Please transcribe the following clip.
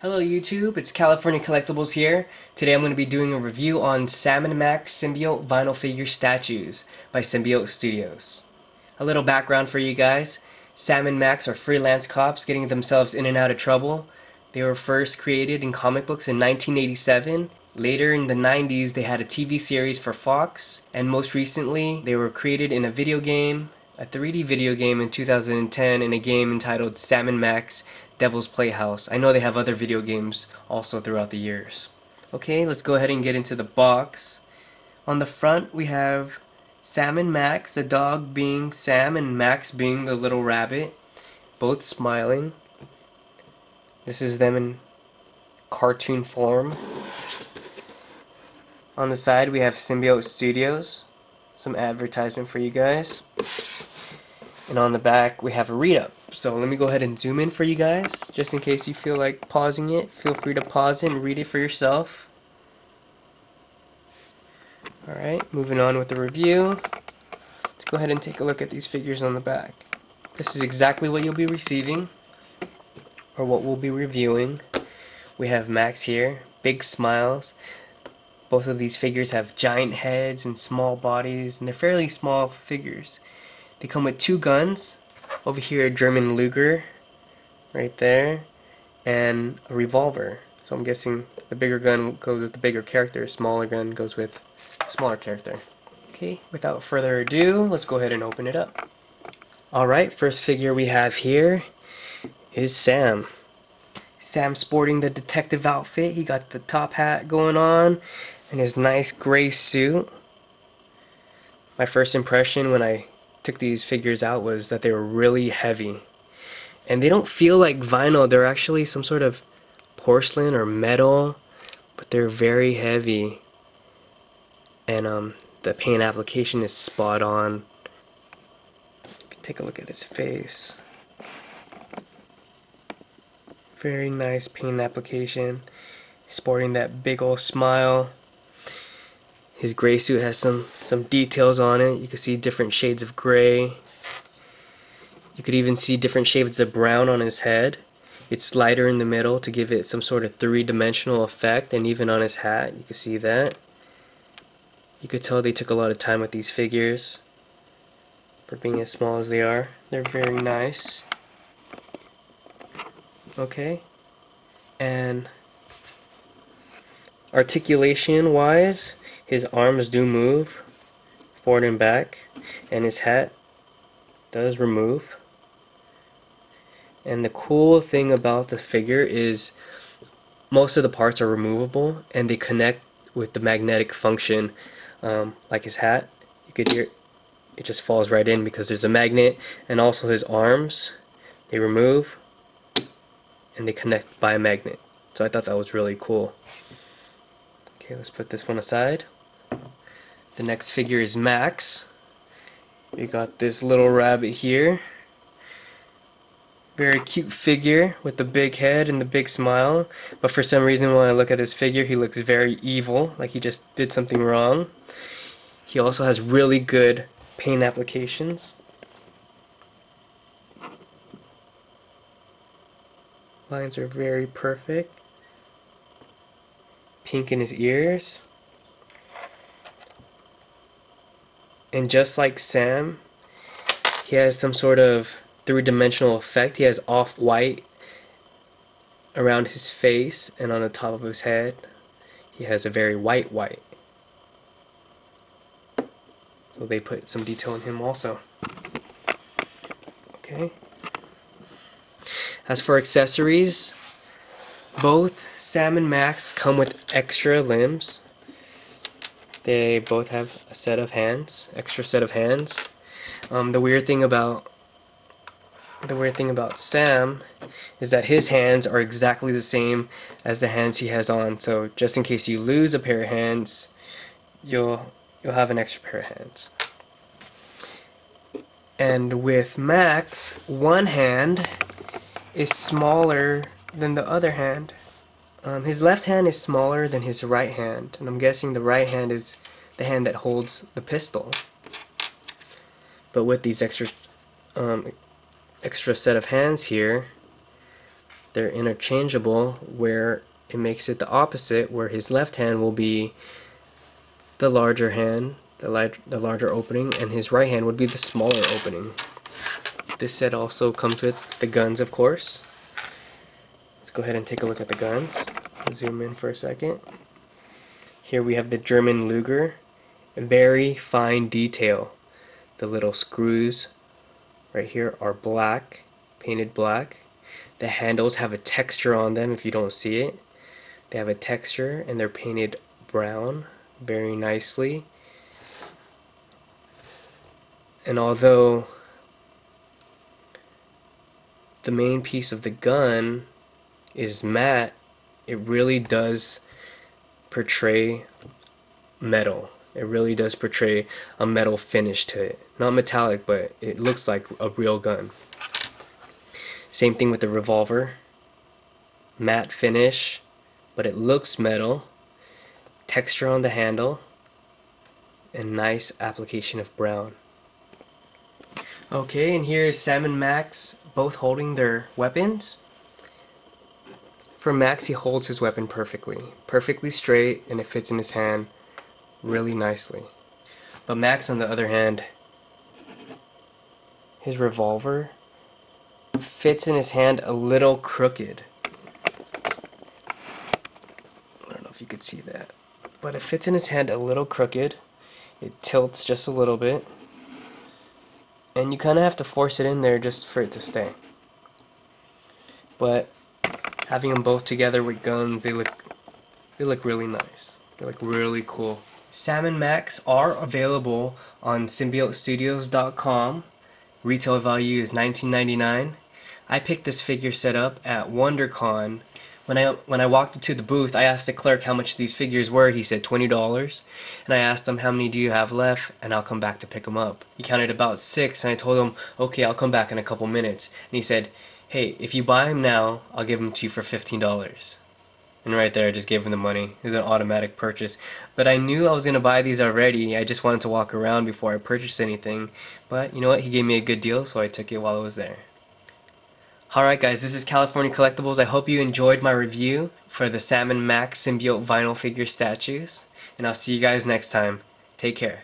Hello YouTube, it's California Collectibles here. Today I'm going to be doing a review on Sam and Max Symbiote vinyl figure statues by Symbiote Studios. A little background for you guys. Sam and Max are freelance cops getting themselves in and out of trouble. They were first created in comic books in 1987. Later in the 90s they had a TV series for Fox, and most recently they were created in a video game, a 3D video game in 2010, in a game entitled Sam and Max Devil's Playhouse. I know they have other video games also throughout the years. Okay, let's go ahead and get into the box. On the front we have Sam and Max, the dog being Sam and Max being the little rabbit, both smiling. This is them in cartoon form. On the side we have Symbiote Studios, some advertisement for you guys. And on the back we have a read-up. So let me go ahead and zoom in for you guys, just in case you feel like pausing it. Feel free to pause it and read it for yourself. Alright, moving on with the review. Let's go ahead and take a look at these figures on the back. This is exactly what you'll be receiving, or what we'll be reviewing. We have Max here, big smiles. Both of these figures have giant heads and small bodies, and they're fairly small figures. They come with two guns. Over here, a German Luger, right there, and a revolver. So I'm guessing the bigger gun goes with the bigger character, smaller gun goes with the smaller character. Okay, without further ado, let's go ahead and open it up. Alright, first figure we have here is Sam. Sam sporting the detective outfit. He got the top hat going on and his nice gray suit. My first impression when I took these figures out was that they were really heavy, and they don't feel like vinyl. They're actually some sort of porcelain or metal, but they're very heavy, and the paint application is spot on. Take a look at his face. Very nice paint application. Sporting that big old smile. His gray suit has some details on it. You can see different shades of gray. You could even see different shades of brown on his head. It's lighter in the middle to give it some sort of three-dimensional effect, and even on his hat, you can see that. You could tell they took a lot of time with these figures for being as small as they are. They're very nice. Okay, and articulation wise, his arms do move forward and back, and his hat does remove. And the cool thing about the figure is most of the parts are removable, and they connect with the magnetic function. Like his hat, you could hear it just falls right in because there's a magnet, and also his arms, they remove and they connect by a magnet. So I thought that was really cool. Okay, let's put this one aside. The next figure is Max. We got this little rabbit here. Very cute figure with the big head and the big smile. But for some reason when I look at this figure, he looks very evil, like he just did something wrong. He also has really good paint applications. Lines are very perfect. Pink in his ears. And just like Sam, he has some sort of three-dimensional effect. He has off-white around his face, and on the top of his head he has a very white. So they put some detail in him also. Okay. As for accessories, both Sam and Max come with extra limbs. They both have a set of hands, extra set of hands. The weird thing about Sam is that his hands are exactly the same as the hands he has on. So just in case you lose a pair of hands, you'll have an extra pair of hands. And with Max, one hand is smaller than the other hand. His left hand is smaller than his right hand, and I'm guessing the right hand is the hand that holds the pistol. But with these extra set of hands here, they're interchangeable, where it makes it the opposite, where his left hand will be the larger hand, the larger opening, and his right hand would be the smaller opening. This set also comes with the guns, of course. Let's go ahead and take a look at the guns. Zoom in for a second. Here we have the German Luger. Very fine detail. The little screws right here are black, painted black. The handles have a texture on them if you don't see it. They have a texture and they're painted brown very nicely. And although the main piece of the gun is matte, it really does portray metal. It really does portray a metal finish to it. Not metallic, but it looks like a real gun. Same thing with the revolver. Matte finish, but it looks metal. Texture on the handle, and nice application of brown. Okay, and here is Sam and Max both holding their weapons. For Max, he holds his weapon perfectly straight, and it fits in his hand really nicely. But Max, on the other hand, his revolver fits in his hand a little crooked. I don't know if you could see that, but it fits in his hand a little crooked. It tilts just a little bit, and you kind of have to force it in there just for it to stay. But having them both together with guns, they look really nice. They look really cool. Sam and Max are available on SymbioteStudios.com. Retail value is $19.99. I picked this figure set up at WonderCon. When I walked into the booth, I asked the clerk how much these figures were. He said $20. And I asked him, how many do you have left? And I'll come back to pick them up. He counted about 6, and I told him, okay, I'll come back in a couple minutes. And he said, hey, if you buy them now, I'll give them to you for $15. And right there, I just gave him the money. It was an automatic purchase. But I knew I was going to buy these already. I just wanted to walk around before I purchased anything. But you know what? He gave me a good deal, so I took it while I was there. Alright guys, this is California Collectibles. I hope you enjoyed my review for the Sam and Max Symbiote vinyl figure statues. And I'll see you guys next time. Take care.